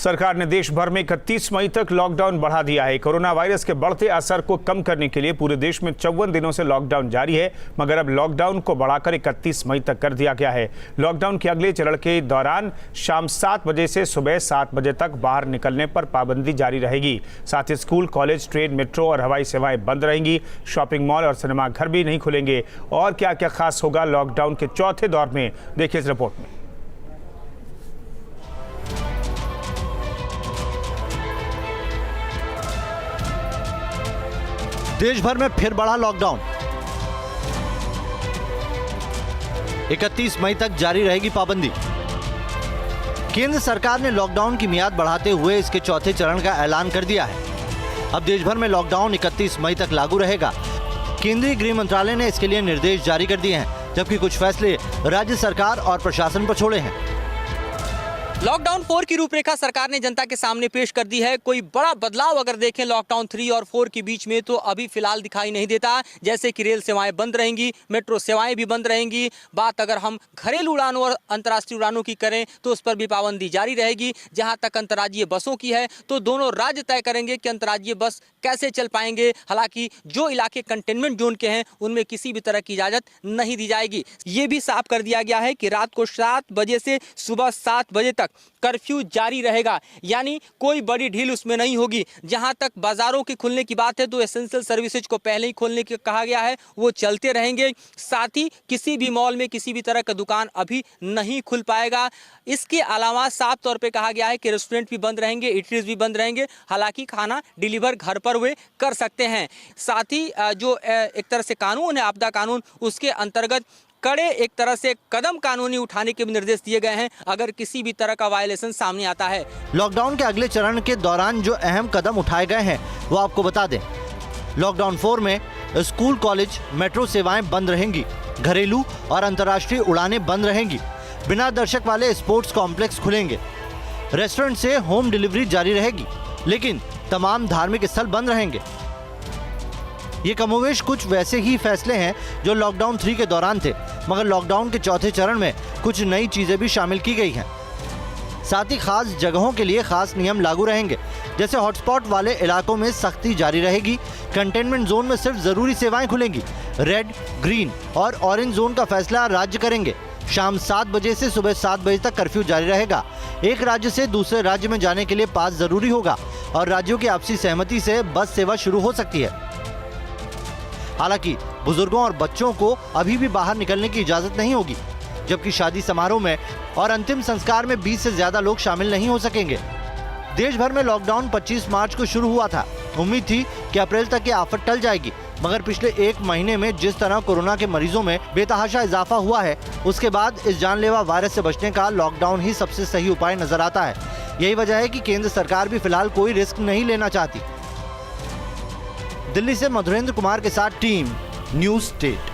सरकार ने देश भर में 31 मई तक लॉकडाउन बढ़ा दिया है। कोरोना वायरस के बढ़ते असर को कम करने के लिए पूरे देश में 54 दिनों से लॉकडाउन जारी है, मगर अब लॉकडाउन को बढ़ाकर 31 मई तक कर दिया गया है। लॉकडाउन के अगले चरण के दौरान शाम 7 बजे से सुबह 7 बजे तक बाहर निकलने पर पाबंदी जारी रहेगी। साथ ही स्कूल, कॉलेज, ट्रेन, मेट्रो और हवाई सेवाएं बंद रहेंगी। शॉपिंग मॉल और सिनेमा घर भी नहीं खुलेंगे। और क्या क्या खास होगा लॉकडाउन के चौथे दौर में, देखिए इस रिपोर्ट में। देश भर में फिर बढ़ा लॉकडाउन। 31 मई तक जारी रहेगी पाबंदी। केंद्र सरकार ने लॉकडाउन की मियाद बढ़ाते हुए इसके चौथे चरण का ऐलान कर दिया है। अब देश भर में लॉकडाउन 31 मई तक लागू रहेगा। केंद्रीय गृह मंत्रालय ने इसके लिए निर्देश जारी कर दिए हैं, जबकि कुछ फैसले राज्य सरकार और प्रशासन पर छोड़े हैं। लॉकडाउन 4 की रूपरेखा सरकार ने जनता के सामने पेश कर दी है। कोई बड़ा बदलाव अगर देखें लॉकडाउन 3 और 4 के बीच में तो अभी फिलहाल दिखाई नहीं देता। जैसे कि रेल सेवाएं बंद रहेंगी, मेट्रो सेवाएं भी बंद रहेंगी। बात अगर हम घरेलू उड़ानों और अंतर्राष्ट्रीय उड़ानों की करें तो उस पर भी पाबंदी जारी रहेगी। जहां तक अंतर्राज्यीय बसों की है तो दोनों राज्य तय करेंगे कि अंतर्राज्यीय बस कैसे चल पाएंगे। हालांकि जो इलाके कंटेनमेंट जोन के हैं उनमें किसी भी तरह की इजाजत नहीं दी जाएगी। ये भी साफ कर दिया गया है कि रात को 7 बजे से सुबह 7 बजे तक कर्फ्यू जारी रहेगा, यानी कोई बड़ी ढील उसमें नहीं होगी। जहां तक बाजारों के खुलने की बात है तो एसेंशियल सर्विसेज को पहले ही खोलने की कहा गया है, वो चलते रहेंगे। साथ ही किसी भी मॉल में किसी भी तरह का दुकान अभी नहीं खुल पाएगा। इसके अलावा साफ तौर पे कहा गया है कि रेस्टोरेंट भी बंद रहेंगे, इटरीज भी बंद रहेंगे। हालांकि खाना डिलीवर घर पर वे कर सकते हैं। साथ ही जो एक तरह से कानून है, आपदा कानून, उसके अंतर्गत कड़े एक तरह से कदम कानूनी उठाने के भी निर्देश दिए गए हैं अगर किसी भी तरह का वायलेशन सामने आता है। लॉकडाउन के अगले चरण के दौरान जो अहम कदम उठाए गए हैं वो आपको बता दें। लॉकडाउन 4 में स्कूल, कॉलेज, मेट्रो सेवाएं बंद रहेंगी। घरेलू और अंतर्राष्ट्रीय उड़ानें बंद रहेंगी। बिना दर्शक वाले स्पोर्ट्स कॉम्प्लेक्स खुलेंगे। रेस्टोरेंट से होम डिलीवरी जारी रहेगी, लेकिन तमाम धार्मिक स्थल बंद रहेंगे। ये कमोवेश कुछ वैसे ही फैसले हैं जो लॉकडाउन 3 के दौरान थे, मगर लॉकडाउन के चौथे चरण में कुछ नई चीजें भी शामिल की गई हैं। साथ ही खास जगहों के लिए खास नियम लागू रहेंगे। जैसे हॉटस्पॉट वाले इलाकों में सख्ती जारी रहेगी। कंटेनमेंट जोन में सिर्फ जरूरी सेवाएं खुलेंगी। रेड, ग्रीन और ऑरेंज जोन का फैसला राज्य करेंगे। शाम 7 बजे से सुबह 7 बजे तक कर्फ्यू जारी रहेगा। एक राज्य से दूसरे राज्य में जाने के लिए पास जरूरी होगा और राज्यों की आपसी सहमति से बस सेवा शुरू हो सकती है। हालांकि बुजुर्गों और बच्चों को अभी भी बाहर निकलने की इजाजत नहीं होगी, जबकि शादी समारोह में और अंतिम संस्कार में 20 से ज्यादा लोग शामिल नहीं हो सकेंगे। देश भर में लॉकडाउन 25 मार्च को शुरू हुआ था। उम्मीद थी कि अप्रैल तक ये आफत टल जाएगी, मगर पिछले 1 महीने में जिस तरह कोरोना के मरीजों में बेतहाशा इजाफा हुआ है, उसके बाद इस जानलेवा वायरस से बचने का लॉकडाउन ही सबसे सही उपाय नजर आता है। यही वजह है कि केंद्र सरकार भी फिलहाल कोई रिस्क नहीं लेना चाहती। दिल्ली से मधुरेंद्र कुमार के साथ टीम न्यूज़ स्टेट।